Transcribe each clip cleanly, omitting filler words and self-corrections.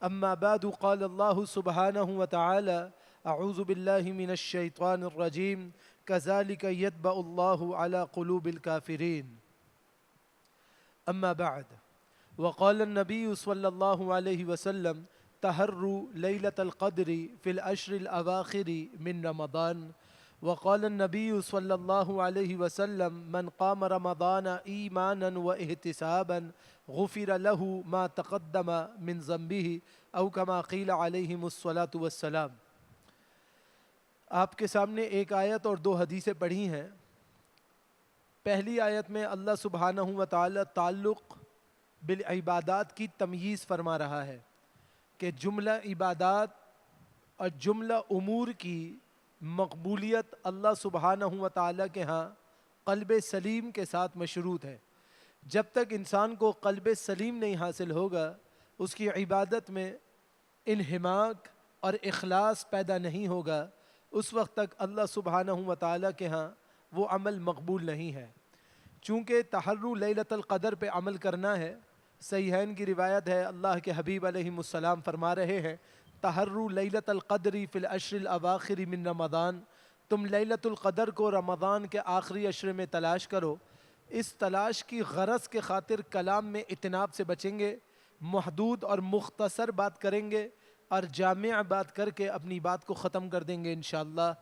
أما بعد قال الله سبحانه وتعالى أعوذ بالله من الشيطان الرجيم كذلك يطبع الله على قلوب الكافرين. أما بعد وقال النبي صلى الله عليه وسلم تحروا ليلة القدر في العشر الأواخر من رمضان. وقال النبي صلى الله عليه وسلم من قام رمضان إيمانا واحتسابا غفر له ما تقدم من ذنبه او كما قيل عليهم الصلاة والسلام. آپ کے سامنے ایک آیت اور دو حدیثیں پڑھی ہیں. پہلی آیت میں اللہ سبحانہ و تعالی تعلق بالعبادات کی تمییز فرما رہا ہے کہ جملہ عبادات اور جملہ امور کی مقبولیت اللہ سبحانہ و تعالی کے ہاں قلب سلیم کے ساتھ مشروط ہے. جب تک انسان کو قلب سلیم نہیں حاصل ہوگا اس کی عبادت میں انہماک اور اخلاص پیدا نہیں ہوگا، اس وقت تک اللہ سبحانہ و تعالی کے ہاں وہ عمل مقبول نہیں ہے. چونکہ تحرّ لیلۃ القدر پہ عمل کرنا ہے، صحیحین کی روایت ہے اللہ کے حبیب علیہ السلام فرما رہے ہیں تحرّ لیلۃ القدر فی العشر الاواخر من رمضان، تم لیلۃ القدر کو رمضان کے آخری عشرے میں تلاش کرو. اس تلاش کی غرض کے خاطر کلام میں اطناب سے بچیں گے، محدود اور مختصر بات کریں گے اور جامع بات کر کے اپنی بات کو ختم کر دیں گے انشاءاللہ،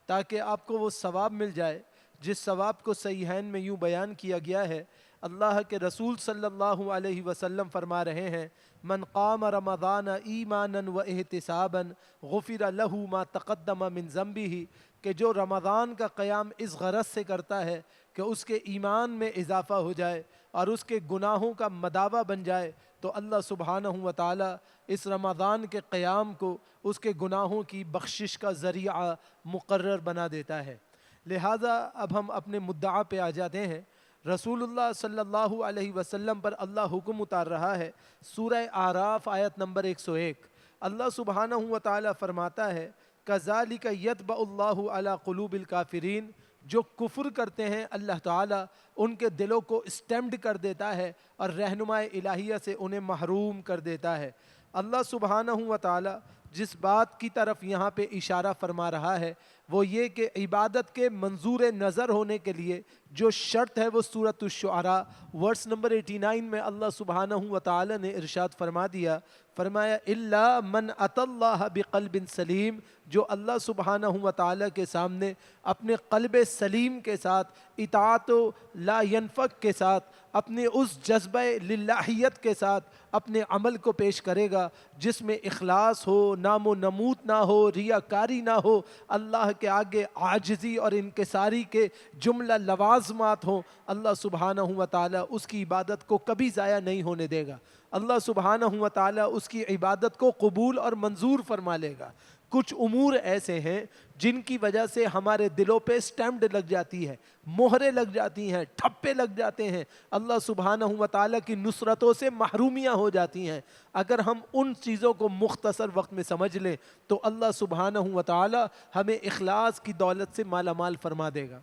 تاکہ آپ کو وہ ثواب مل جائے جس ثواب کو صحیحین میں یوں بیان کیا گیا ہے. اللہ کے رسول صلی اللہ علیہ وسلم فرما رہے ہیں من قام رمضان ایمانا و احتسابا غفر له ما تقدم من ذنبه، کہ جو رمضان کا قیام اس غرض سے کرتا ہے کہ اس کے ایمان میں اضافہ ہو جائے اور اس کے گناہوں کا مداوع بن جائے، تو اللہ سبحانہ و تعالی اس رمضان کے قیام کو اس کے گناہوں کی بخشش کا ذریعہ مقرر بنا دیتا ہے. لہٰذا اب ہم اپنے مدعا پہ آ جاتے ہیں. رسول اللہ صلی اللہ علیہ وسلم پر اللہ حکم اتار رہا ہے. سورہ اعراف آیت نمبر 101 اللہ سبحانہ و تعالی فرماتا ہے کذالک یطبع اللہ علی قلوب الکافرین، جو کفر کرتے ہیں اللہ تعالیٰ ان کے دلوں کو اسٹیمپڈ کر دیتا ہے اور رہنمائے الہیہ سے انہیں محروم کر دیتا ہے. اللہ سبحانہ و تعالیٰ جس بات کی طرف یہاں پہ اشارہ فرما رہا ہے وہ یہ کہ عبادت کے منظور نظر ہونے کے لیے جو شرط ہے وہ سورۃ الشعراء ورس نمبر 89 میں اللہ سبحانہ و تعالی نے ارشاد فرما دیا، فرمایا الا من اتی اللہ بقلب سلیم، جو اللہ سبحانہ و تعالی کے سامنے اپنے قلب سلیم کے ساتھ اطاعت و لا ینفق کے ساتھ اپنے اس جذبہ للہیت کے ساتھ اپنے عمل کو پیش کرے گا جس میں اخلاص ہو، نام و نمود نہ ہو، ریاکاری نہ ہو، اللہ کے آگے عاجزی اور انکساری کے جملہ لوازمات ہوں، اللہ سبحانہ و تعالی اس کی عبادت کو کبھی ضائع نہیں ہونے دے گا. اللہ سبحانہ و تعالی اس کی عبادت کو قبول اور منظور فرما لے گا. کچھ امور ایسے ہیں جن کی وجہ سے ہمارے دلوں پہ سٹیمپڈ لگ جاتی ہے، مہرے لگ جاتی ہیں، ٹھپے لگ جاتے ہیں، اللہ سبحانہ و تعالیٰ کی نصرتوں سے محرومیاں ہو جاتی ہیں. اگر ہم ان چیزوں کو مختصر وقت میں سمجھ لیں تو اللہ سبحانہ و تعالیٰ ہمیں اخلاص کی دولت سے مالا مال فرما دے گا.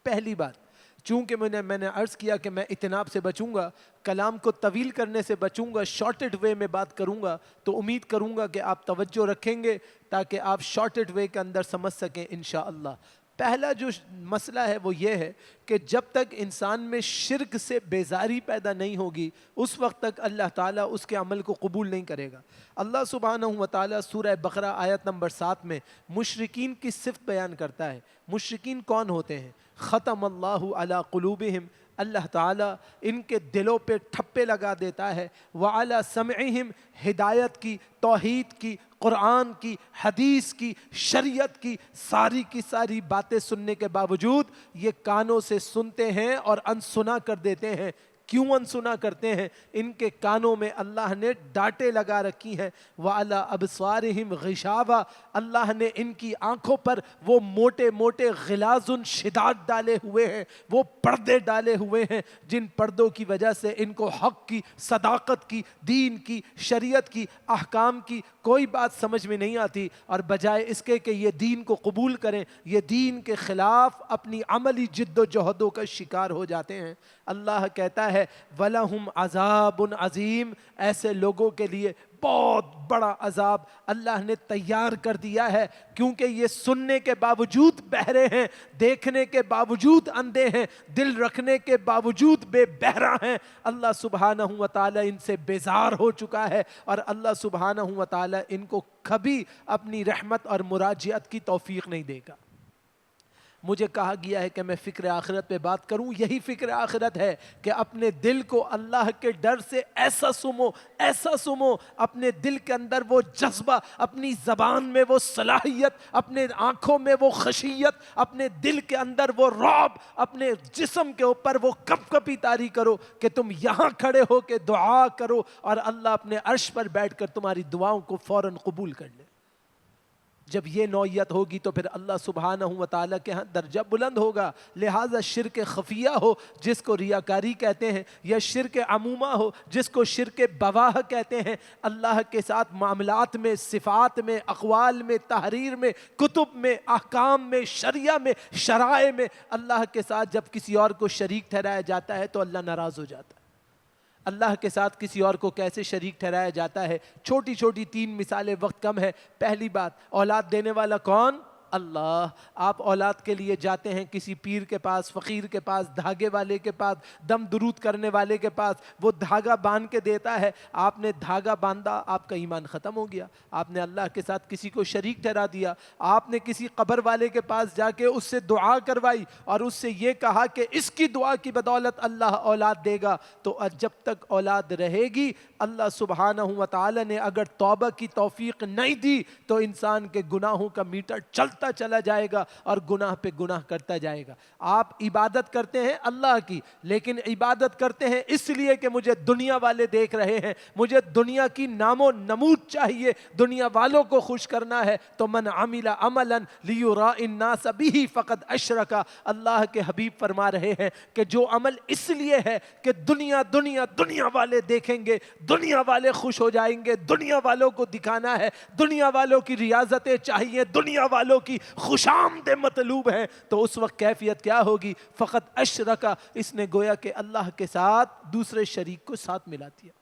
پہلی بات، چونکہ میں نے عرض کیا کہ میں اطناب سے بچوں گا، کلام کو طویل کرنے سے بچوں گا، شارٹڈ وے میں بات کروں گا، تو امید کروں گا کہ آپ توجہ رکھیں گے تاکہ آپ شارٹڈ وے کے اندر سمجھ سکیں انشاءاللہ. پہلا جو مسئلہ ہے وہ یہ ہے کہ جب تک انسان میں شرک سے بیزاری پیدا نہیں ہوگی اس وقت تک اللہ تعالیٰ اس کے عمل کو قبول نہیں کرے گا. اللہ سبحانہ و تعالیٰ سورہ بقرہ آیت نمبر 7 میں مشرکین کی صفت بیان کرتا ہے. مشرکین کون ہوتے ہیں؟ ختم اللہ علی قلوبہم، اللہ تعالیٰ ان کے دلوں پہ ٹھپے لگا دیتا ہے، وعلی سمعہم، ہدایت کی، توحید کی، قرآن کی، حدیث کی، شریعت کی ساری باتیں سننے کے باوجود یہ کانوں سے سنتے ہیں اور انسنا کر دیتے ہیں. کیوں انسنا کرتے ہیں؟ ان کے کانوں میں اللہ نے ڈانٹیں لگا رکھی ہیں. وَعَلَىٰ أَبْصَارِهِمْ غِشَاوَةٌ، اللہ نے ان کی آنکھوں پر وہ موٹے موٹے غلاظ شداد ڈالے ہوئے ہیں، وہ پردے ڈالے ہوئے ہیں جن پردوں کی وجہ سے ان کو حق کی، صداقت کی، دین کی، شریعت کی، احکام کی کوئی بات سمجھ میں نہیں آتی، اور بجائے اس کے کہ یہ دین کو قبول کریں یہ دین کے خلاف اپنی عملی جد و جہدوں کا شکار ہو جاتے ہیں. اللہ کہتا ہے ہے وَلَهُمْ عَذَابٌ عَظِيمٌ، ایسے لوگوں کے لیے بہت بڑا عذاب اللہ نے تیار کر دیا ہے، کیونکہ یہ سننے کے باوجود بہرے ہیں، دیکھنے کے باوجود اندھے ہیں، دل رکھنے کے باوجود بے بہرا ہیں۔ اللہ سبحانہ و تعالی ان سے بیزار ہو چکا ہے، اور اللہ سبحانہ و تعالی ان کو کبھی اپنی رحمت اور مراجعت کی توفیق نہیں دے گا۔ مجھے کہا گیا ہے کہ میں فکر آخرت پہ بات کروں، یہی فکر آخرت ہے کہ اپنے دل کو اللہ کے ڈر سے ایسا سمو، اپنے دل کے اندر وہ جذبہ، اپنی زبان میں وہ صلاحیت، اپنے آنکھوں میں وہ خشیت، اپنے دل کے اندر وہ رعب، اپنے جسم کے اوپر وہ کپ کپی طاری کرو کہ تم یہاں کھڑے ہو کے دعا کرو اور اللہ اپنے عرش پر بیٹھ کر تمہاری دعاؤں کو فوراً قبول کر لے۔ جب یہ نوعیت ہوگی تو پھر اللہ سبحانہ و تعالیٰ کے ہاں درجہ بلند ہوگا۔ لہٰذا شرک خفیہ ہو جس کو ریاکاری کہتے ہیں، یا شرک عمومہ ہو جس کو شرک بواہ کہتے ہیں، اللہ کے ساتھ معاملات میں، صفات میں، اقوال میں، تحریر میں، کتب میں، احکام میں، شریعہ میں، شرائع میں، اللہ کے ساتھ جب کسی اور کو شریک ٹھہرایا جاتا ہے تو اللہ ناراض ہو جاتا ہے۔ اللہ کے ساتھ کسی اور کو کیسے شریک ٹھہرایا جاتا ہے؟ چھوٹی چھوٹی 3 مثالیں، وقت کم ہے۔ پہلی بات، اولاد دینے والا کون؟ اللہ۔ آپ اولاد کے لیے جاتے ہیں کسی پیر کے پاس، فقیر کے پاس، دھاگے والے کے پاس، دم درود کرنے والے کے پاس، وہ دھاگا باندھ کے دیتا ہے، آپ نے دھاگا باندھا، آپ کا ایمان ختم ہو گیا، آپ نے اللہ کے ساتھ کسی کو شریک ٹھہرا دیا۔ آپ نے کسی قبر والے کے پاس جا کے اس سے دعا کروائی اور اس سے یہ کہا کہ اس کی دعا کی بدولت اللہ اولاد دے گا، تو جب تک اولاد رہے گی اللہ سبحانہ و تعالی نے اگر توبہ کی توفیق نہیں دی تو انسان کے گناہوں کا میٹر چلتا چلا جائے گا اور گناہ پہ گناہ کرتا جائے گا۔ آپ عبادت کرتے ہیں اللہ کی، لیکن عبادت کرتے ہیں اس لیے کہ مجھے دنیا والے دیکھ رہے ہیں، مجھے دنیا کی نام و نمود چاہیے، دنیا والوں کو خوش کرنا ہے، تو من عمل عملا لیراء الناس به فقد اشرک۔ اللہ کے حبیب فرما رہے ہیں کہ جو عمل اس لیے ہے کہ دنیا والے دیکھیں گے، دنیا والے خوش ہو جائیں گے، دنیا والوں کو دکھانا ہے، دنیا والوں کی ریاضتیں چاہیے، دنیا والوں کی خوش آمدیں مطلوب ہیں، تو اس وقت کیفیت کیا ہوگی؟ فقط اشرک، اس نے گویا کہ اللہ کے ساتھ دوسرے شریک کو ساتھ ملا دیا۔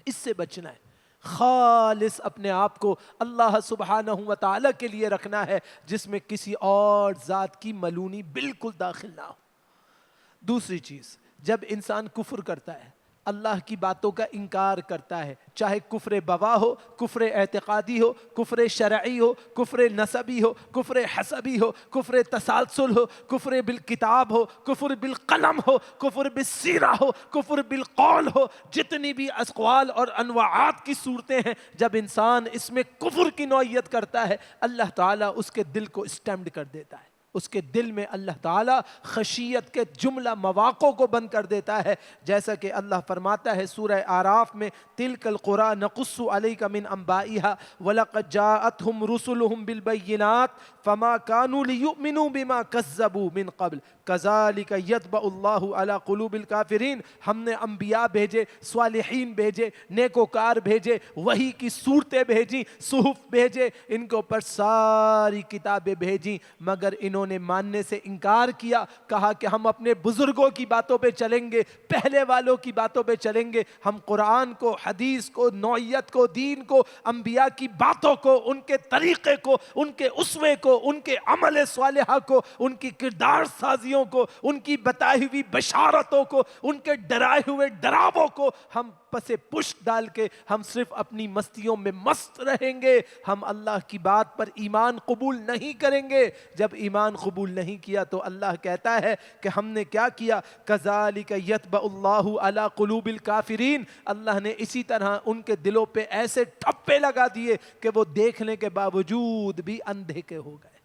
اس سے بچنا ہے، خالص اپنے آپ کو اللہ سبحانہ و تعالی کے لیے رکھنا ہے، جس میں کسی اور ذات کی ملونی بالکل داخل نہ ہو۔ دوسری چیز، جب انسان کفر کرتا ہے، اللہ کی باتوں کا انکار کرتا ہے، چاہے کفر بواہ ہو، کفر اعتقادی ہو، کفر شرعی ہو، کفر نسبی ہو، کفر حسبی ہو، کفر تسلسل ہو، کفر بالکتاب ہو، کفر بالقلم ہو، کفر بالسیرہ ہو، کفر بالقول ہو، جتنی بھی اقوال اور انواعات کی صورتیں ہیں، جب انسان اس میں کفر کی نوعیت کرتا ہے اللہ تعالیٰ اس کے دل کو اسٹیمپڈ کر دیتا ہے، اس کے دل میں اللہ تعالیٰ خشیت کے جملہ مواقع کو بند کر دیتا ہے، جیسا کہ اللہ فرماتا ہے سورہ اعراف میں تِلْكَ الْقُرَىٰ نَقُصُّ عَلَيْكَ مِنْ أَنْبَائِهَا وَلَقَدْ جَاءَتْهُمْ رُسُلُهُمْ بِالْبَيِّنَاتِ فَمَا كَانُوا لِيُؤْمِنُوا بِمَا كَذَّبُوا مِنْ قَبْلِ كَذَلِكَ يَطْبَعُ اللَّهُ عَلَىٰ قُلُوبِ الْكَافِرِينَ۔ ہم نے انبیاء بھیجے، صالحین بھیجے، نیکوکار بھیجے، وحی کی صورتیں بھیجی، صحف بھیجے، ان کے اوپر ساری کتابیں بھیجی، مگر انہوں نے ماننے سے انکار کیا، کہا کہ ہم اپنے بزرگوں کی باتوں پہ چلیں گے، پہلے والوں کی باتوں پہ چلیں گے، ہم قرآن کو، حدیث کو، نوعیت کو، دین کو، انبیاء کی باتوں کو، ان کے طریقے کو، ان کے اسوے کو، ان کے عمل صالحہ کو، ان کی کردار سازیوں کو، ان کی بتائی ہوئی بشارتوں کو، ان کے ڈرائے ہوئے ڈراووں کو ہم پسے پشت ڈال کے ہم صرف اپنی مستیوں میں مست رہیں گے، ہم اللہ کی بات پر ایمان قبول نہیں کریں گے۔ جب ایمان قبول نہیں کیا تو اللہ کہتا ہے کہ ہم نے کیا کیا؟ كَذَلِكَ يَطْبَعُ اللَّهُ عَلَىٰ قُلُوبِ الْكَافِرِينَ، اللہ نے اسی طرح ان کے دلوں پہ ایسے ٹھپے لگا دیے کہ وہ دیکھنے کے باوجود بھی اندھے کے ہو گئے۔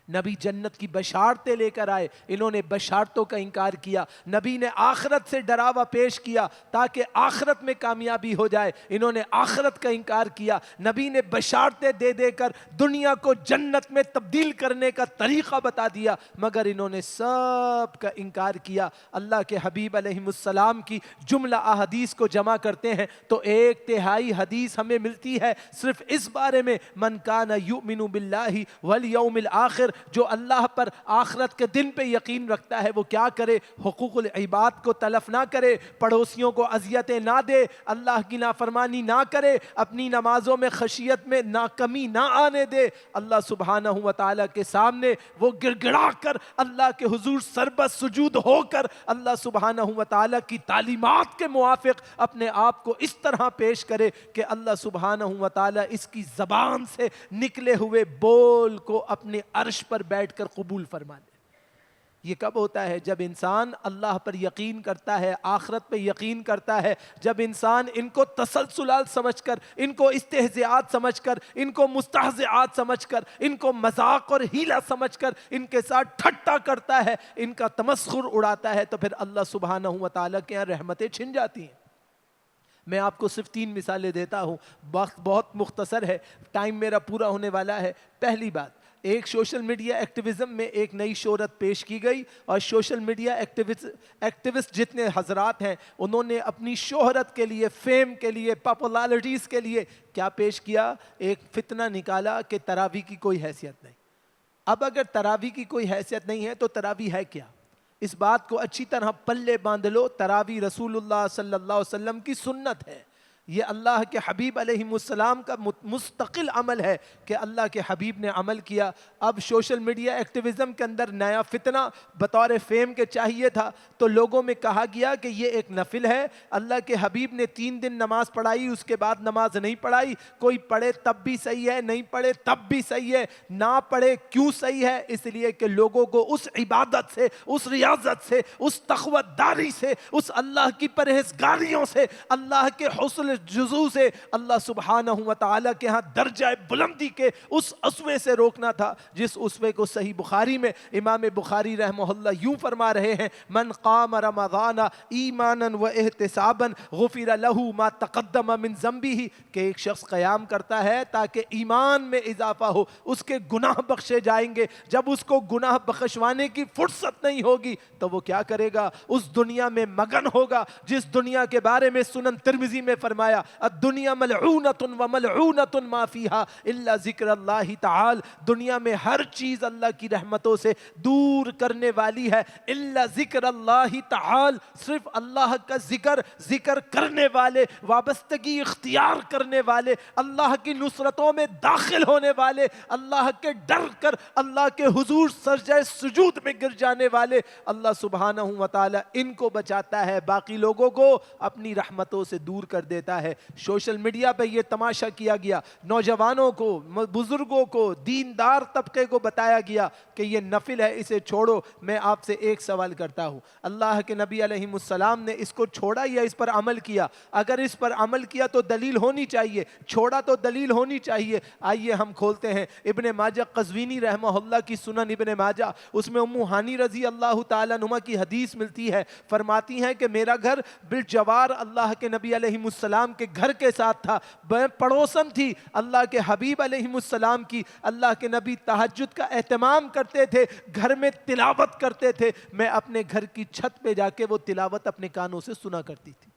نبی جنت کی بشارتیں لے کر آئے، انہوں نے بشارتوں کا انکار کیا، نبی نے آخرت سے ڈراوا پیش کیا تاکہ آخرت میں کامیابی ہو جائے، انہوں نے آخرت کا انکار کیا، نبی نے بشارتیں دے دے کر دنیا کو جنت میں تبدیل کرنے کا طریقہ بتا دیا، مگر انہوں نے سب کا انکار کیا۔ اللہ کے حبیب علیہ السلام کی جملہ احادیث کو جمع کرتے ہیں تو 1/3 حدیث ہمیں ملتی ہے صرف اس بارے میں، من کان یؤمن باللہ والیوم الآخر جو اللہ پر آخرت کے دن پہ یقین رکھتا ہے وہ کیا کرے؟ حقوق العباد کو تلف نہ کرے، پڑوسیوں کو اذیتیں نہ دے، اللہ کی نافرمانی نہ کرے، اپنی نمازوں میں خشیت میں کمی نہ آنے دے، اللہ سبحانہ و تعالیٰ کے سامنے وہ گڑ گڑا کر اللہ کے حضور سربت سجود ہو کر اللہ سبحانہ و تعالیٰ کی تعلیمات کے موافق اپنے آپ کو اس طرح پیش کرے کہ اللہ سبحانہ و تعالیٰ اس کی زبان سے نکلے ہوئے بول کو اپنے عرش پر بیٹھ کر قبول فرما لے۔ یہ کب ہوتا ہے؟ جب انسان اللہ پر یقین کرتا ہے، آخرت پہ یقین کرتا ہے، جب انسان ان کو تسلسلات سمجھ کر، ان کو استہزاءات سمجھ کر، ان کو مستہزئات سمجھ کر، ان کو مذاق اور ہیلا سمجھ کر ان کے ساتھ ٹھٹا کرتا ہے، ان کا تمسخر اڑاتا ہے، تو پھر اللہ سبحانہ و تعالیٰ کے یہاں رحمتیں چھن جاتی ہیں۔ میں آپ کو صرف 3 مثالیں دیتا ہوں، وقت بہت مختصر ہے، ٹائم میرا پورا ہونے والا ہے۔ پہلی بات، ایک سوشل میڈیا ایکٹیویزم میں ایک نئی شہرت پیش کی گئی، اور سوشل میڈیا ایکٹیوسٹ جتنے حضرات ہیں انہوں نے اپنی شہرت کے لیے، فیم کے لیے، پاپولرٹیز کے لیے کیا پیش کیا؟ ایک فتنہ نکالا کہ تراویح کی کوئی حیثیت نہیں۔ اب اگر تراویح کی کوئی حیثیت نہیں ہے تو تراویح ہے کیا؟ اس بات کو اچھی طرح پلے باندھ لو، تراویح رسول اللہ صلی اللہ علیہ وسلم کی سنت ہے، یہ اللہ کے حبیب علیہ السلام کا مستقل عمل ہے کہ اللہ کے حبیب نے عمل کیا۔ اب سوشل میڈیا ایکٹیویزم کے اندر نیا فتنہ بطور فیم کے چاہیے تھا، تو لوگوں میں کہا گیا کہ یہ ایک نفل ہے، اللہ کے حبیب نے 3 دن نماز پڑھائی، اس کے بعد نماز نہیں پڑھائی، کوئی پڑھے تب بھی صحیح ہے، نہیں پڑھے تب بھی صحیح ہے، نہ پڑھے کیوں صحیح ہے؟ اس لیے کہ لوگوں کو اس عبادت سے، اس ریاضت سے، اس تقویت داری سے، اس اللہ کی پرہیزگاریوں سے، اللہ کے حسن جزو سے، اللہ سبحانہ و تعالیٰ کے ہاں درجہ بلندی کے اس اسوے سے روکنا تھا، جس اسوے کو صحیح بخاری میں امام بخاری رحمہ اللہ یوں فرما رہے ہیں: من قام رمضان ایمانا و احتسابا غفر له ما تقدم من ذنبه، کہ ایک شخص قیام کرتا ہے تاکہ ایمان میں اضافہ ہو، اس کے گناہ بخشے جائیں گے۔ جب اس کو گناہ بخشوانے کی فرصت نہیں ہوگی تو وہ کیا کرے گا؟ اس دنیا میں مگن ہوگا جس دنیا کے بارے میں سنن ترمذی میں فرمایا الدنیا ملعونۃ وملعونۃ ما فیہا الا ذکر اللہ تعالی، دنیا میں ہر چیز اللہ کی رحمتوں سے دور کرنے والی ہے الا ذکر اللہ تعالی، صرف اللہ کا ذکر کرنے والے، وابستگی اختیار کرنے والے، اللہ کی نصرتوں میں داخل ہونے والے، اللہ کے ڈر کر اللہ کے حضور سجدہ سجود میں گر جانے والے، اللہ سبحانہ و تعالی ان کو بچاتا ہے، باقی لوگوں کو اپنی رحمتوں سے دور کر دیتا ہے۔ سوشل میڈیا پہ یہ تماشا کیا گیا، نوجوانوں کو، بزرگوں کو، دیندار طبقے کو بتایا گیا کہ یہ نفل ہے، اسے چھوڑو۔ میں آپ سے ایک سوال کرتا ہوں، اللہ کے نبی علیہ السلام نے اس کو چھوڑا یا اس پر عمل کیا؟ اگر اس پر عمل کیا تو دلیل ہونی چاہیے، چھوڑا تو دلیل ہونی چاہیے۔ آئیے ہم کھولتے ہیں ابن ماجہ قزوینی رحمہ اللہ کی سنن ابن ماجہ، اس میں ام ہانی رضی اللہ تعالیٰ عنہ کی حدیث ملتی ہے، فرماتی ہیں کہ میرا گھر بالجوار اللہ کے نبی علیہ السلام کے گھر کے ساتھ تھا، پڑوسن تھی اللہ کے حبیب علیہ السلام کی، اللہ کے نبی تہجد کا اہتمام کرتے تھے، گھر میں تلاوت کرتے تھے، میں اپنے گھر کی چھت پہ جا کے وہ تلاوت اپنے کانوں سے سنا کرتی تھی۔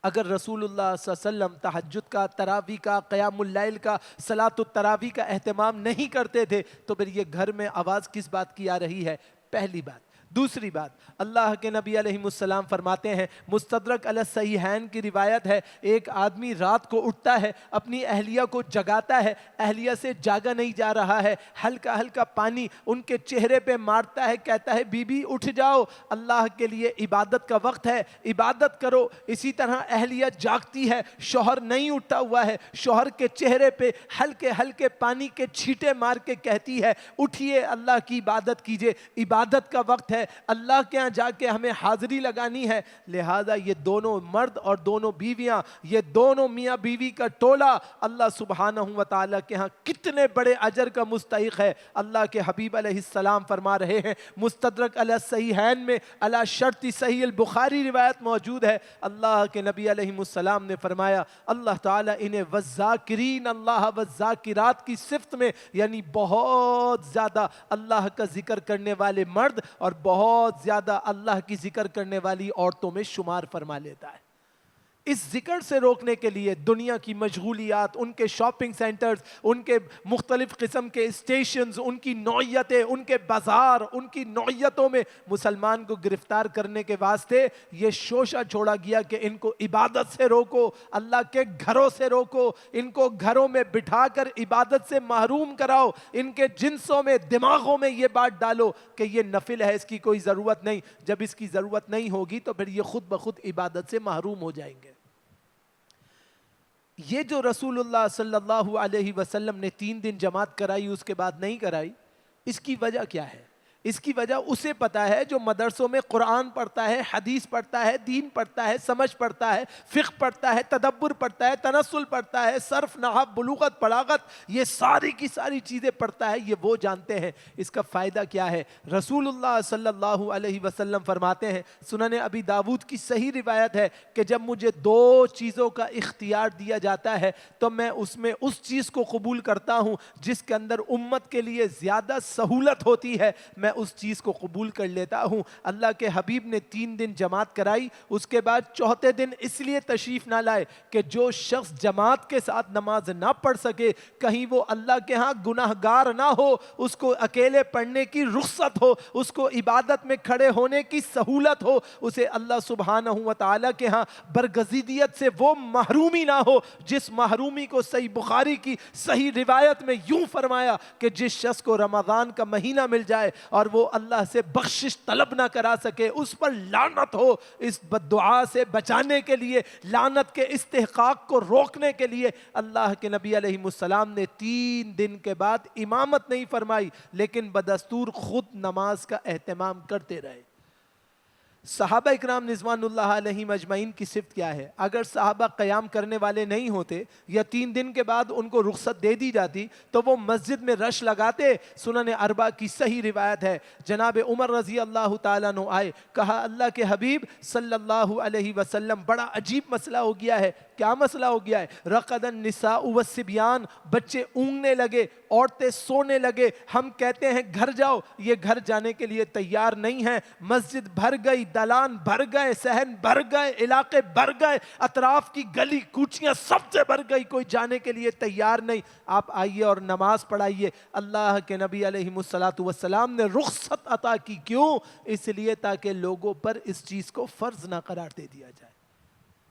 اگر رسول اللہ صلی اللہ علیہ وسلم تہجد کا، تراویح کا، قیام اللیل کا، صلاۃ التراویح کا اہتمام نہیں کرتے تھے تو پھر یہ گھر میں آواز کس بات کی آ رہی ہے؟ پہلی بات۔ دوسری بات، اللہ کے نبی علیہ السلام فرماتے ہیں، مستدرک علی الصحیحین کی روایت ہے، ایک آدمی رات کو اٹھتا ہے، اپنی اہلیہ کو جگاتا ہے، اہلیہ سے جاگا نہیں جا رہا ہے، ہلکا ہلکا پانی ان کے چہرے پہ مارتا ہے، کہتا ہے بی بی اٹھ جاؤ، اللہ کے لیے عبادت کا وقت ہے، عبادت کرو۔ اسی طرح اہلیہ جاگتی ہے، شوہر نہیں اٹھا ہوا ہے، شوہر کے چہرے پہ ہلکے ہلکے پانی کے چھینٹے مار کے کہتی ہے اٹھیے، اللہ کی عبادت کیجئے، عبادت کا وقت ہے، اللہ کے ہاں جا کے ہمیں حاضری لگانی ہے۔ لہذا یہ دونوں مرد اور دونوں بیویاں، یہ دونوں میاں بیوی کا ٹولہ اللہ سبحانہ و تعالیٰ کے ہاں کتنے بڑے اجر کا مستحق ہے۔ اللہ کے حبیب علیہ السلام فرما رہے ہیں، مستدرک علی الصحیحین میں علی شرط صحیح البخاری روایت موجود ہے، اللہ کے نبی علیہ السلام نے فرمایا اللہ تعالیٰ انہیں والذاکرین اللہ والذاکرات کی صفت میں، یعنی بہت زیادہ اللہ کا ذکر کرنے والے مرد اور بہت زیادہ اللہ کی ذکر کرنے والی عورتوں میں شمار فرما لیتا ہے۔ اس ذکر سے روکنے کے لیے دنیا کی مشغولیات، ان کے شاپنگ سینٹرز، ان کے مختلف قسم کے اسٹیشنز، ان کی نوعیتیں، ان کے بازار، ان کی نوعیتوں میں مسلمان کو گرفتار کرنے کے واسطے یہ شوشہ چھوڑا گیا کہ ان کو عبادت سے روکو، اللہ کے گھروں سے روکو، ان کو گھروں میں بٹھا کر عبادت سے محروم کراؤ، ان کے جنسوں میں، دماغوں میں یہ بات ڈالو کہ یہ نفل ہے، اس کی کوئی ضرورت نہیں۔ جب اس کی ضرورت نہیں ہوگی تو پھر یہ خود بخود عبادت سے محروم ہو جائیں گے۔ یہ جو رسول اللہ صلی اللہ علیہ وسلم نے 3 دن جماعت کرائی اس کے بعد نہیں کرائی، اس کی وجہ کیا ہے؟ اس کی وجہ اسے پتا ہے جو مدرسوں میں قرآن پڑھتا ہے، حدیث پڑھتا ہے، دین پڑھتا ہے، سمجھ پڑھتا ہے، فقہ پڑھتا ہے، تدبر پڑھتا ہے، تنزل پڑھتا ہے، صرف، نحو، بلاغت، بلاغت، یہ ساری کی ساری چیزیں پڑھتا ہے، یہ وہ جانتے ہیں اس کا فائدہ کیا ہے۔ رسول اللہ صلی اللہ علیہ وسلم فرماتے ہیں، سنن ابی داود کی صحیح روایت ہے کہ جب مجھے 2 چیزوں کا اختیار دیا جاتا ہے تو میں اس میں اس چیز کو قبول کرتا ہوں جس کے اندر امت کے لیے زیادہ سہولت ہوتی ہے، میں اس چیز کو قبول کر لیتا ہوں۔ اللہ کے حبیب نے 3 دن جماعت کرائی، اس کے بعد 4تھے دن اس لیے تشریف نہ لائے کہ جو شخص جماعت کے ساتھ نماز نہ پڑھ سکے، کہیں وہ اللہ کے ہاں گناہگار نہ ہو، اس کو اکیلے پڑھنے کی رخصت ہو، اس کو عبادت میں کھڑے ہونے کی سہولت ہو، اسے اللہ سبحانہ و تعالیٰ کے ہاں برگزیدیت سے وہ محرومی نہ ہو جس محرومی کو صحیح بخاری کی صحیح روایت میں یوں فرمایا کہ جس شخص کو رمضان کا مہینہ مل جائے اور وہ اللہ سے بخشش طلب نہ کرا سکے، اس پر لعنت ہو۔ اس بد دعا سے بچانے کے لیے، لعنت کے استحقاق کو روکنے کے لیے اللہ کے نبی علیہ السلام نے 3 دن کے بعد امامت نہیں فرمائی، لیکن بدستور خود نماز کا اہتمام کرتے رہے۔ صحابہ اکرام رضوان اللہ علیہم اجمعین کی صفت کیا ہے؟ اگر صحابہ قیام کرنے والے نہیں ہوتے یا 3 دن کے بعد ان کو رخصت دے دی جاتی تو وہ مسجد میں رش لگاتے۔ سنن 4 کی صحیح روایت ہے، جناب عمر رضی اللہ تعالیٰ عنہ آئے، کہا اللہ کے حبیب صلی اللہ علیہ وسلم بڑا عجیب مسئلہ ہو گیا ہے۔ کیا مسئلہ ہو گیا ہے؟ رقد النساء والصبیان، بچے اونگنے لگے، عورتیں سونے لگے، ہم کہتے ہیں گھر جاؤ، یہ گھر جانے کے لیے تیار نہیں ہیں، مسجد بھر گئی، دلان بھر گئے، صحن بھر گئے، علاقے بھر گئے، اطراف کی گلی کوچیاں سب سے بھر گئی، کوئی جانے کے لیے تیار نہیں، آپ آئیے اور نماز پڑھائیے۔ اللہ کے نبی علیہ السلام نے رخصت عطا کی، کیوں؟ اس لیے تاکہ لوگوں پر اس چیز کو فرض نہ قرار دے دیا جائے،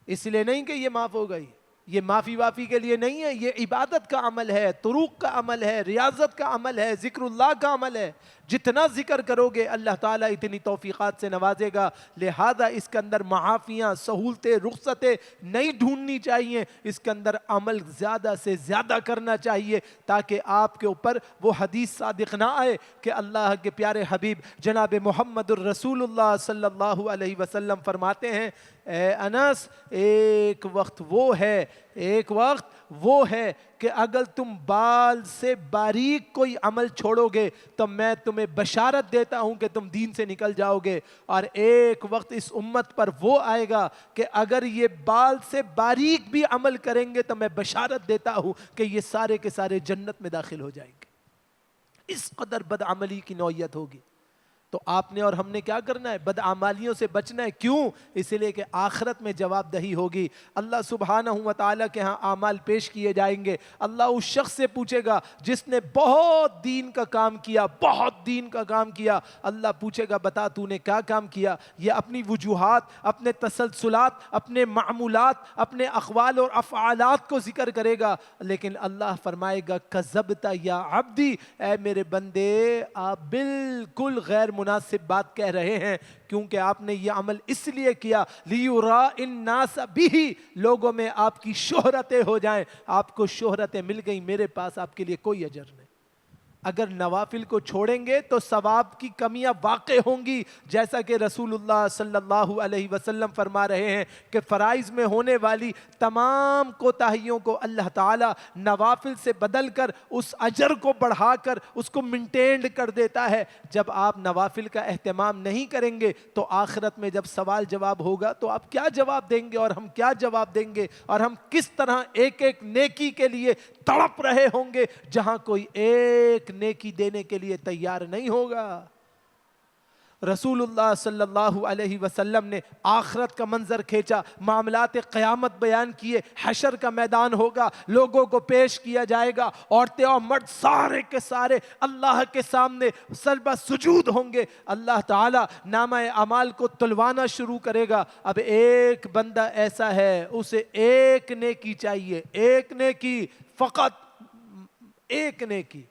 اس لیے نہیں کہ یہ معاف ہو گئی، یہ معافی وافی کے لیے نہیں ہے، یہ عبادت کا عمل ہے، طرق کا عمل ہے، ریاضت کا عمل ہے، ذکر اللہ کا عمل ہے۔ جتنا ذکر کرو گے اللہ تعالیٰ اتنی توفیقات سے نوازے گا، لہذا اس کے اندر معافیاں، سہولتیں، رخصتیں نہیں ڈھونڈنی چاہیے، اس کے اندر عمل زیادہ سے زیادہ کرنا چاہیے تاکہ آپ کے اوپر وہ حدیث صادق نہ آئے کہ اللہ کے پیارے حبیب جناب محمد الرسول اللہ صلی اللہ علیہ وسلم فرماتے ہیں، اے انس، ایک وقت وہ ہے کہ اگر تم بال سے باریک کوئی عمل چھوڑو گے تو میں تمہیں بشارت دیتا ہوں کہ تم دین سے نکل جاؤ گے، اور ایک وقت اس امت پر وہ آئے گا کہ اگر یہ بال سے باریک بھی عمل کریں گے تو میں بشارت دیتا ہوں کہ یہ سارے کے سارے جنت میں داخل ہو جائیں گے۔ اس قدر بدعملی کی نوعیت ہوگی۔ تو آپ نے اور ہم نے کیا کرنا ہے؟ بدعمالیوں سے بچنا ہے۔ کیوں؟ اس لیے کہ آخرت میں جواب دہی ہوگی، اللہ سبحانہ و تعالیٰ کے ہاں اعمال پیش کیے جائیں گے، اللہ اس شخص سے پوچھے گا جس نے بہت دین کا کام کیا، بہت دین کا کام کیا، اللہ پوچھے گا بتا تو نے کیا کام کیا؟ یہ اپنی وجوہات، اپنے تسلسلات، اپنے معمولات، اپنے اقوال اور افعالات کو ذکر کرے گا، لیکن اللہ فرمائے گا کذبت یا عبدی، اے میرے بندے آپ بالکل غیر مناسب بات کہہ رہے ہیں، کیونکہ آپ نے یہ عمل اس لیے کیا لیُرَا النَّاسَ بِهِ، لوگوں میں آپ کی شہرتیں ہو جائیں، آپ کو شہرتیں مل گئیں، میرے پاس آپ کے لیے کوئی اجر نہیں۔ اگر نوافل کو چھوڑیں گے تو ثواب کی کمیاں واقع ہوں گی، جیسا کہ رسول اللہ صلی اللہ علیہ وسلم فرما رہے ہیں کہ فرائض میں ہونے والی تمام کوتاہیوں کو اللہ تعالیٰ نوافل سے بدل کر اس اجر کو بڑھا کر اس کو مینٹینڈ کر دیتا ہے۔ جب آپ نوافل کا اہتمام نہیں کریں گے تو آخرت میں جب سوال جواب ہوگا تو آپ کیا جواب دیں گے اور ہم کیا جواب دیں گے، اور ہم کس طرح ایک ایک نیکی کے لیے تڑپ رہے ہوں گے جہاں کوئی ایک نیکی دینے کے لیے تیار نہیں ہوگا۔ رسول اللہ صلی اللہ علیہ وسلم نے آخرت کا منظر کھینچا، معاملات قیامت بیان کیے، حشر کا میدان ہوگا، لوگوں کو پیش کیا جائے گا، عورتیں اور مرد سارے کے سارے اللہ کے سامنے سجدہ سجود ہوں گے، اللہ تعالیٰ نامہ اعمال کو تلوانا شروع کرے گا۔ اب ایک بندہ ایسا ہے اسے ایک نیکی چاہیے، ایک نیکی، فقط ایک نیکی،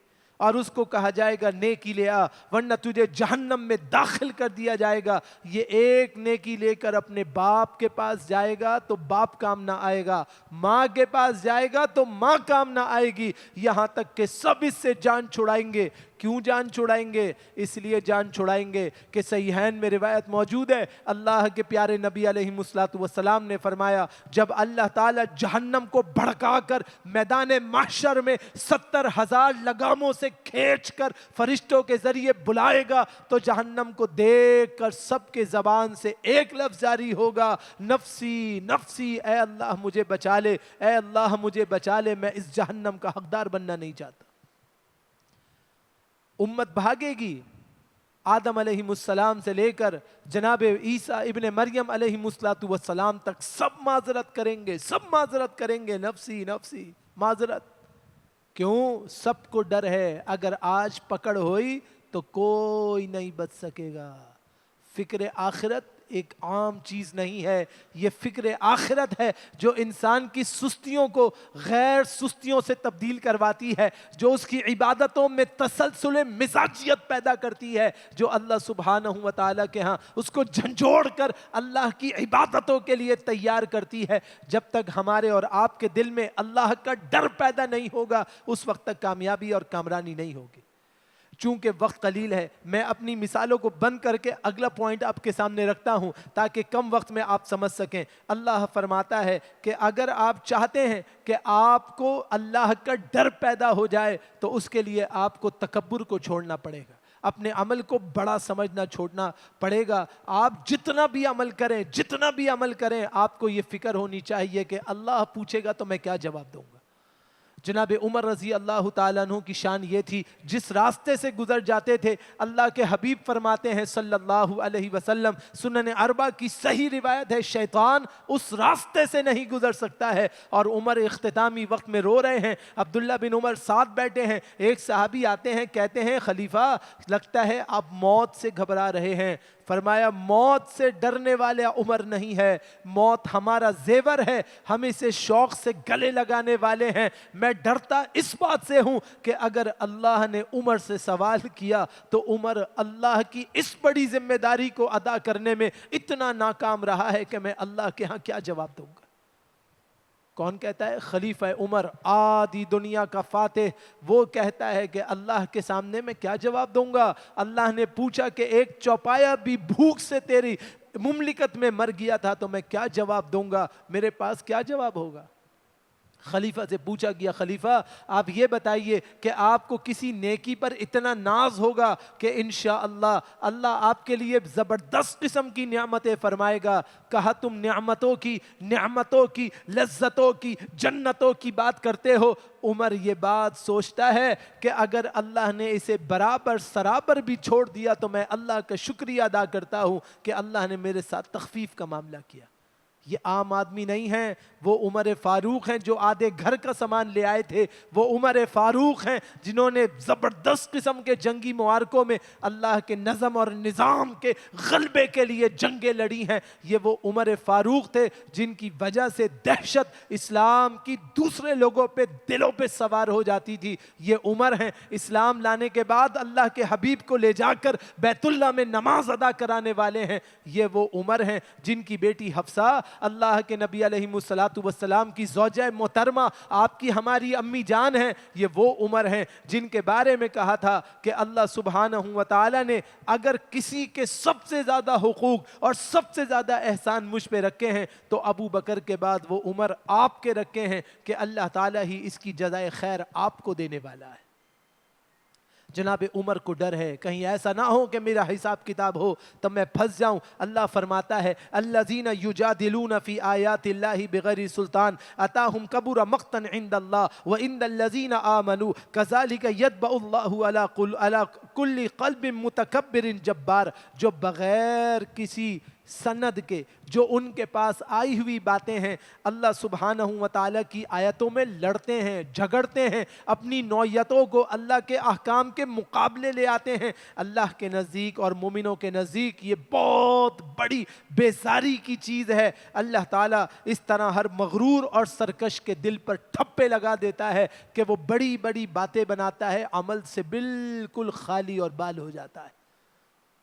اور اس کو کہا جائے گا نیکی لے آ ورنہ تجھے جہنم میں داخل کر دیا جائے گا۔ یہ ایک نیکی لے کر اپنے باپ کے پاس جائے گا تو باپ کام نہ آئے گا، ماں کے پاس جائے گا تو ماں کام نہ آئے گی، یہاں تک کہ سب اس سے جان چھڑائیں گے۔ کیوں جان چھڑائیں گے؟ اس لیے جان چھڑائیں گے کہ صحیحین میں روایت موجود ہے، اللہ کے پیارے نبی علیہ السلام نے فرمایا جب اللہ تعالیٰ جہنم کو بھڑکا کر میدان محشر میں 70,000 لگاموں سے کھینچ کر فرشتوں کے ذریعے بلائے گا تو جہنم کو دیکھ کر سب کے زبان سے ایک لفظ جاری ہوگا، نفسی نفسی، اے اللہ مجھے بچا لے، اے اللہ مجھے بچا لے، میں اس جہنم کا حقدار بننا نہیں چاہتا۔ امت بھاگے گی، آدم علیہ السلام سے لے کر جناب عیسیٰ ابن مریم علیہ السلام تک سب معذرت کریں گے، سب معذرت کریں گے، نفسی نفسی، معذرت۔ کیوں؟ سب کو ڈر ہے اگر آج پکڑ ہوئی تو کوئی نہیں بچ سکے گا۔ فکر آخرت ایک عام چیز نہیں ہے، یہ فکر آخرت ہے جو انسان کی سستیوں کو غیر سستیوں سے تبدیل کرواتی ہے، جو اس کی عبادتوں میں تسلسل مزاجیت پیدا کرتی ہے، جو اللہ سبحانہ و تعالیٰ کے ہاں اس کو جھنجھوڑ کر اللہ کی عبادتوں کے لیے تیار کرتی ہے۔ جب تک ہمارے اور آپ کے دل میں اللہ کا ڈر پیدا نہیں ہوگا اس وقت تک کامیابی اور کامرانی نہیں ہوگی۔ چونکہ وقت قلیل ہے، میں اپنی مثالوں کو بند کر کے اگلا پوائنٹ آپ کے سامنے رکھتا ہوں تاکہ کم وقت میں آپ سمجھ سکیں۔ اللہ فرماتا ہے کہ اگر آپ چاہتے ہیں کہ آپ کو اللہ کا ڈر پیدا ہو جائے تو اس کے لیے آپ کو تکبر کو چھوڑنا پڑے گا، اپنے عمل کو بڑا سمجھنا چھوڑنا پڑے گا۔ آپ جتنا بھی عمل کریں، جتنا بھی عمل کریں، آپ کو یہ فکر ہونی چاہیے کہ اللہ پوچھے گا تو میں کیا جواب دوں گا۔ جناب عمر رضی اللہ تعالیٰ عنہ کی شان یہ تھی، جس راستے سے گزر جاتے تھے اللہ کے حبیب فرماتے ہیں صلی اللہ علیہ وسلم، سنن اربع کی صحیح روایت ہے، شیطان اس راستے سے نہیں گزر سکتا ہے۔ اور عمر اختتامی وقت میں رو رہے ہیں، عبداللہ بن عمر ساتھ بیٹھے ہیں، ایک صحابی آتے ہیں، کہتے ہیں خلیفہ لگتا ہے آپ موت سے گھبرا رہے ہیں۔ فرمایا موت سے ڈرنے والے عمر نہیں ہے، موت ہمارا زیور ہے، ہم اسے شوق سے گلے لگانے والے ہیں۔ میں ڈرتا اس بات سے ہوں کہ اگر اللہ نے عمر سے سوال کیا تو عمر اللہ کی اس بڑی ذمہ داری کو ادا کرنے میں اتنا ناکام رہا ہے کہ میں اللہ کے ہاں کیا جواب دوں گا۔ کون کہتا ہے؟ خلیفہ عمر، آدھی دنیا کا فاتح، وہ کہتا ہے کہ اللہ کے سامنے میں کیا جواب دوں گا؟ اللہ نے پوچھا کہ ایک چوپایا بھی بھوک سے تیری مملکت میں مر گیا تھا تو میں کیا جواب دوں گا؟ میرے پاس کیا جواب ہوگا؟ خلیفہ سے پوچھا گیا خلیفہ آپ یہ بتائیے کہ آپ کو کسی نیکی پر اتنا ناز ہوگا کہ انشاءاللہ اللہ آپ کے لیے زبردست قسم کی نعمتیں فرمائے گا۔ کہا تم نعمتوں کی لذتوں کی جنتوں کی بات کرتے ہو؟ عمر یہ بات سوچتا ہے کہ اگر اللہ نے اسے برابر سرابر بھی چھوڑ دیا تو میں اللہ کا شکریہ ادا کرتا ہوں کہ اللہ نے میرے ساتھ تخفیف کا معاملہ کیا۔ یہ عام آدمی نہیں ہیں، وہ عمر فاروق ہیں جو آدھے گھر کا سامان لے آئے تھے، وہ عمر فاروق ہیں جنہوں نے زبردست قسم کے جنگی معارکوں میں اللہ کے نظم اور نظام کے غلبے کے لیے جنگیں لڑی ہیں۔ یہ وہ عمر فاروق تھے جن کی وجہ سے دہشت اسلام کی دوسرے لوگوں پہ دلوں پہ سوار ہو جاتی تھی۔ یہ عمر ہیں اسلام لانے کے بعد اللہ کے حبیب کو لے جا کر بیت اللہ میں نماز ادا کرانے والے ہیں۔ یہ وہ عمر ہیں جن کی بیٹی حفصہ اللہ کے نبی علیہ السلام کی زوجہ محترمہ، آپ کی ہماری امی جان ہیں۔ یہ وہ عمر ہیں جن کے بارے میں کہا تھا کہ اللہ سبحانہ و تعالی نے اگر کسی کے سب سے زیادہ حقوق اور سب سے زیادہ احسان مجھ پہ رکھے ہیں تو ابو بکر کے بعد وہ عمر آپ کے رکھے ہیں کہ اللہ تعالی ہی اس کی جزائے خیر آپ کو دینے والا ہے۔ جناب عمر کو ڈر ہے کہیں ایسا نہ ہو کہ میرا حساب کتاب ہو تب میں پھنس جاؤں. اللہ فرماتا ہے الذین یجادلون فی آیات اللہ بغیر سلطان اتاہم کبر مقتا عند اللہ وعند الذین آمنوا کذالک یطبع اللہ علی کل قلب متکبر جبار. جو بغیر کسی سند کے جو ان کے پاس آئی ہوئی باتیں ہیں اللہ سبحانہ و تعالیٰ کی آیتوں میں لڑتے ہیں جھگڑتے ہیں اپنی نوعیتوں کو اللہ کے احکام کے مقابلے لے آتے ہیں, اللہ کے نزدیک اور مومنوں کے نزدیک یہ بہت بڑی بیزاری کی چیز ہے. اللہ تعالیٰ اس طرح ہر مغرور اور سرکش کے دل پر ٹھپے لگا دیتا ہے کہ وہ بڑی بڑی باتیں بناتا ہے, عمل سے بالکل خالی اور بال ہو جاتا ہے.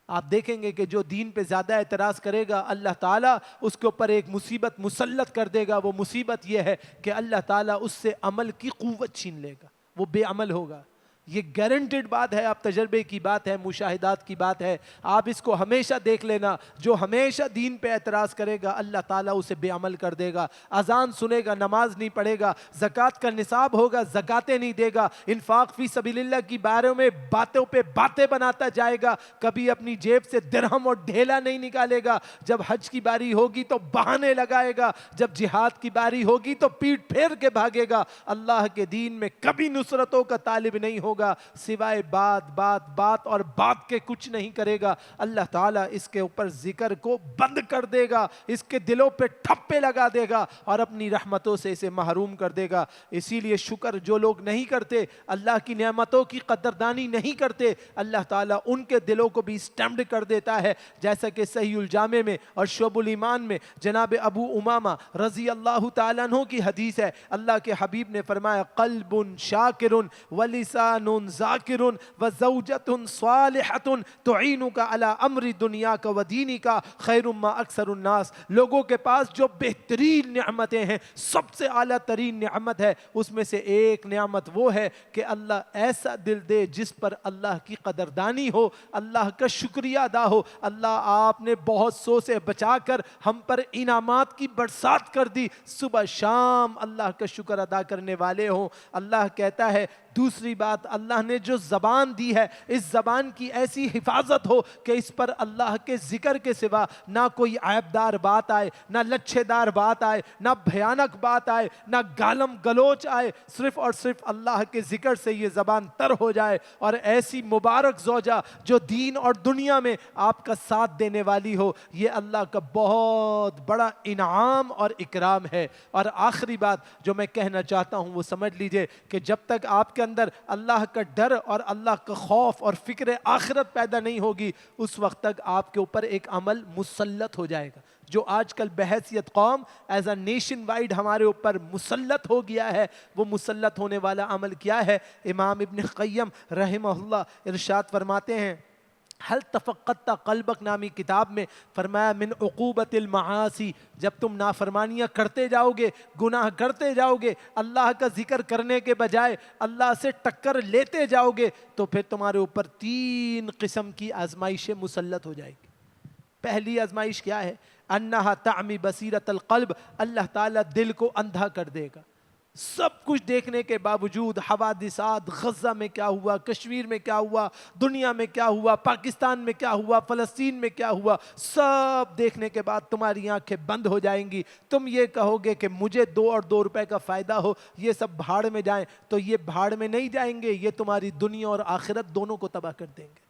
آپ دیکھیں گے کہ جو دین پہ زیادہ اعتراض کرے گا اللہ تعالیٰ اس کے اوپر ایک مصیبت مسلط کر دے گا. وہ مصیبت یہ ہے کہ اللہ تعالیٰ اس سے عمل کی قوت چھین لے گا, وہ بے عمل ہوگا. یہ گارنٹیڈ بات ہے, آپ تجربے کی بات ہے, مشاہدات کی بات ہے. آپ اس کو ہمیشہ دیکھ لینا, جو ہمیشہ دین پہ اعتراض کرے گا اللہ تعالیٰ اسے بے عمل کر دے گا. اذان سنے گا نماز نہیں پڑھے گا, زکوٰۃ کا نصاب ہوگا زکاتیں نہیں دے گا, انفاق فی سبیل اللہ کی بارے میں باتوں پہ باتیں بناتا جائے گا, کبھی اپنی جیب سے درہم اور ڈھیلا نہیں نکالے گا. جب حج کی باری ہوگی تو بہانے لگائے گا, جب جہاد کی باری ہوگی تو پیٹ پھیر کے بھاگے گا. اللہ کے دین میں کبھی نصرتوں کا طالب نہیں ہوگا, سوائے بات بات بات اور بات کے کچھ نہیں کرے گا. اللہ تعالیٰ اس کے اوپر ذکر کو بند کر دے گا, اس کے دلوں پہ ٹھپے لگا دے گا اور اپنی رحمتوں سے اسے محروم کر دے گا. اسی لیے شکر جو لوگ نہیں کرتے, اللہ کی نعمتوں کی قدردانی نہیں کرتے, اللہ تعالیٰ ان کے دلوں کو بھی سٹیمپڈ کر دیتا ہے. جیسا کہ صحیح الجامع میں اور شعب الایمان میں جناب ابو امامہ رضی اللہ تعالیٰ عنہ کی حدیث ہے, اللہ کے حبیب نے فرمایا قلب شاکر ولسان ذاکر وزوجۃ صالحۃ تعینک علی امر دنیاک ودینک خیر ما اکثر الناس. لوگوں کے پاس جو بہترین نعمتیں ہیں, سب سے اعلیٰ ترین نعمت ہے, اس میں سے ایک نعمت وہ ہے کہ اللہ ایسا دل دے جس پر اللہ کی قدردانی ہو, اللہ کا شکریہ ادا ہو. اللہ آپ نے بہت سو سے بچا کر ہم پر انعامات کی برسات کر دی, صبح شام اللہ کا شکر ادا کرنے والے ہوں. اللہ کہتا ہے دوسری بات, اللہ نے جو زبان دی ہے اس زبان کی ایسی حفاظت ہو کہ اس پر اللہ کے ذکر کے سوا نہ کوئی عیب دار بات آئے, نہ لچھے دار بات آئے, نہ بھیانک بات آئے, نہ گالم گلوچ آئے, صرف اور صرف اللہ کے ذکر سے یہ زبان تر ہو جائے. اور ایسی مبارک زوجہ جو دین اور دنیا میں آپ کا ساتھ دینے والی ہو, یہ اللہ کا بہت بڑا انعام اور اکرام ہے. اور آخری بات جو میں کہنا چاہتا ہوں وہ سمجھ لیجئے کہ جب تک آپ کے اندر اللہ کا ڈر اور اللہ کا خوف اور فکر آخرت پیدا نہیں ہوگی, اس وقت تک آپ کے اوپر ایک عمل مسلط ہو جائے گا. جو آج کل بحیثیت قوم ایز اے نیشن وائڈ ہمارے اوپر مسلط ہو گیا ہے, وہ مسلط ہونے والا عمل کیا ہے؟ امام ابن قیم رحمہ اللہ ارشاد فرماتے ہیں حل تفقدت قلبک نامی کتاب میں فرمایا من عقوبت المعاصی, جب تم نافرمانیاں کرتے جاؤ گے, گناہ کرتے جاؤ گے, اللہ کا ذکر کرنے کے بجائے اللہ سے ٹکر لیتے جاؤ گے, تو پھر تمہارے اوپر 3 قسم کی آزمائشیں مسلط ہو جائے گی. پہلی آزمائش کیا ہے؟ انہا تعمی بصیرت القلب, اللہ تعالیٰ دل کو اندھا کر دے گا. سب کچھ دیکھنے کے باوجود حوادثات, غزہ میں کیا ہوا, کشمیر میں کیا ہوا, دنیا میں کیا ہوا, پاکستان میں کیا ہوا, فلسطین میں کیا ہوا, سب دیکھنے کے بعد تمہاری آنکھیں بند ہو جائیں گی. تم یہ کہو گے کہ مجھے 2 اور 2 روپے کا فائدہ ہو, یہ سب بھاڑ میں جائیں. تو یہ بھاڑ میں نہیں جائیں گے, یہ تمہاری دنیا اور آخرت دونوں کو تباہ کر دیں گے.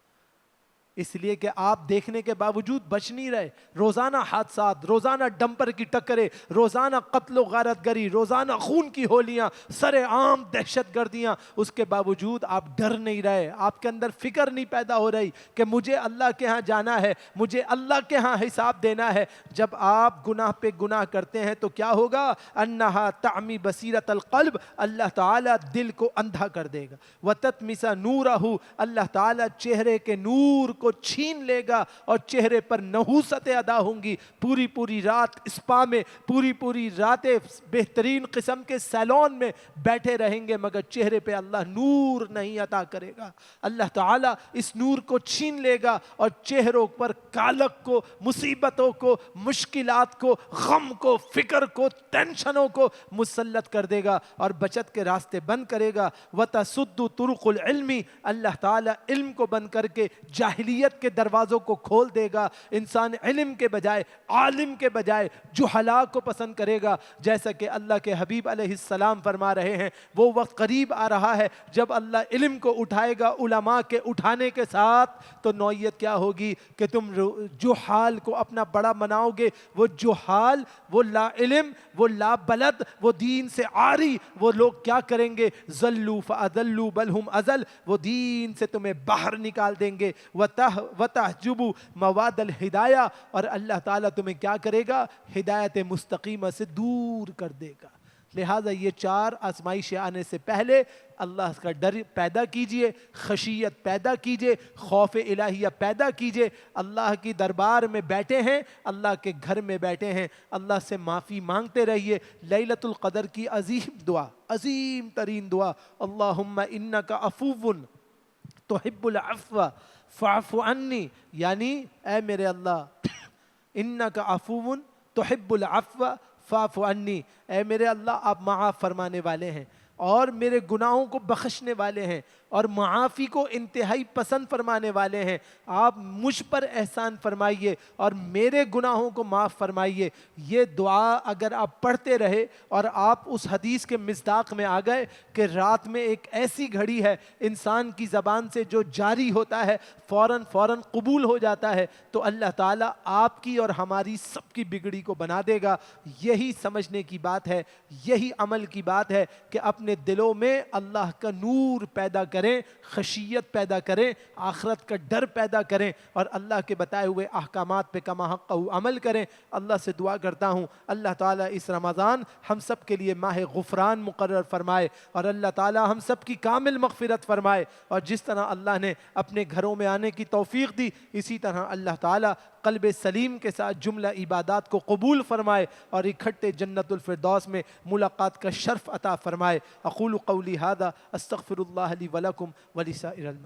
اس لیے کہ آپ دیکھنے کے باوجود بچ نہیں رہے. روزانہ حادثات, روزانہ ڈمپر کی ٹکریں, روزانہ قتل و غارت گری, روزانہ خون کی ہولیاں, سر عام دہشت گردیاں, اس کے باوجود آپ ڈر نہیں رہے. آپ کے اندر فکر نہیں پیدا ہو رہی کہ مجھے اللہ کے ہاں جانا ہے, مجھے اللہ کے ہاں حساب دینا ہے. جب آپ گناہ پہ گناہ کرتے ہیں تو کیا ہوگا؟ انہا تعمی بصیرت القلب, اللہ تعالیٰ دل کو اندھا کر دے گا. وتطمس نورہ, اللہ تعالیٰ چہرے کے نور کو کو چھین لے گا اور چہرے پر نحوستیں ادا ہوں گی. پوری پوری رات اسپا میں، پوری پوری راتیں بہترین قسم کے سیلون میں بیٹھے رہیں گے، مگر چہرے پہ اللہ نور نہیں عطا کرے گا. اللہ تعالیٰ اس نور کو چھین لے گا اور چہروں پر کالک کو، مصیبتوں کو، مشکلات کو، غم کو، فکر کو، ٹینشنوں کو مسلط کر دے گا اور بچت کے راستے بند کرے گا. وَتَسُدُّ طُرُقُ الْعِلْمِ، اللہ تعالیٰ علم کو بند کر کے جاہلیت کے دروازوں کو کھول دے گا. انسان علم کے بجائے، عالم کے بجائے جہلا کو پسند کرے گا. جیسا کہ اللہ کے حبیب علیہ السلام فرما رہے ہیں، وہ وقت قریب آ رہا ہے جب اللہ علم کو اٹھائے گا علماء کے اٹھانے کے ساتھ. تو نوعیت کیا ہوگی کہ تم جہال کو اپنا بڑا مناؤ گے. وہ جہال، وہ لا علم، وہ لا بلد، وہ دین سے عاری، وہ لوگ کیا کریں گے؟ ضلوا فاضلوا بل هم اضل، وہ دین سے تمہیں باہر نکال دیں گے. وتحجبوا مواد الہدایہ، اور اللہ تعالیٰ تمہیں کیا کرے گا؟ ہدایت مستقیمہ سے دور کر دے گا. لہٰذا یہ چار آزمائشیں آنے سے پہلے اللہ کا ڈر پیدا کیجئے، خشیت پیدا کیجئے، خوف الہیہ پیدا کیجئے. اللہ کی دربار میں بیٹھے ہیں، اللہ کے گھر میں بیٹھے ہیں، اللہ سے معافی مانگتے رہیے. لیلۃ القدر کی عظیم دعا، عظیم ترین دعا، اللہم انک عفو تحب العفو فاعف عنی، یعنی اے میرے اللہ، انک عفو تحب العفو فاعف عنی، اے میرے اللہ آپ معاف فرمانے والے ہیں اور میرے گناہوں کو بخشنے والے ہیں اور معافی کو انتہائی پسند فرمانے والے ہیں. آپ مجھ پر احسان فرمائیے اور میرے گناہوں کو معاف فرمائیے. یہ دعا اگر آپ پڑھتے رہے اور آپ اس حدیث کے مصداق میں آ گئے کہ رات میں ایک ایسی گھڑی ہے انسان کی زبان سے جو جاری ہوتا ہے فوراً قبول ہو جاتا ہے، تو اللہ تعالیٰ آپ کی اور ہماری سب کی بگڑی کو بنا دے گا. یہی سمجھنے کی بات ہے، یہی عمل کی بات ہے کہ اپنے دلوں میں اللہ کا نور پیدا کریں، خشیت پیدا کریں، آخرت کا ڈر پیدا کریں اور اللہ کے بتائے ہوئے احکامات پہ کما حق عمل کریں. اللہ سے دعا کرتا ہوں اللہ تعالیٰ اس رمضان ہم سب کے لیے ماہ غفران مقرر فرمائے اور اللہ تعالیٰ ہم سب کی کامل مغفرت فرمائے. اور جس طرح اللہ نے اپنے گھروں میں آنے کی توفیق دی، اسی طرح اللہ تعالیٰ قلب سلیم کے ساتھ جملہ عبادات کو قبول فرمائے اور اکٹھے جنت الفردوس میں ملاقات کا شرف عطا فرمائے. اقول قولی ھذا استغفر اللہ لی ولکم ولسائر المسلمین.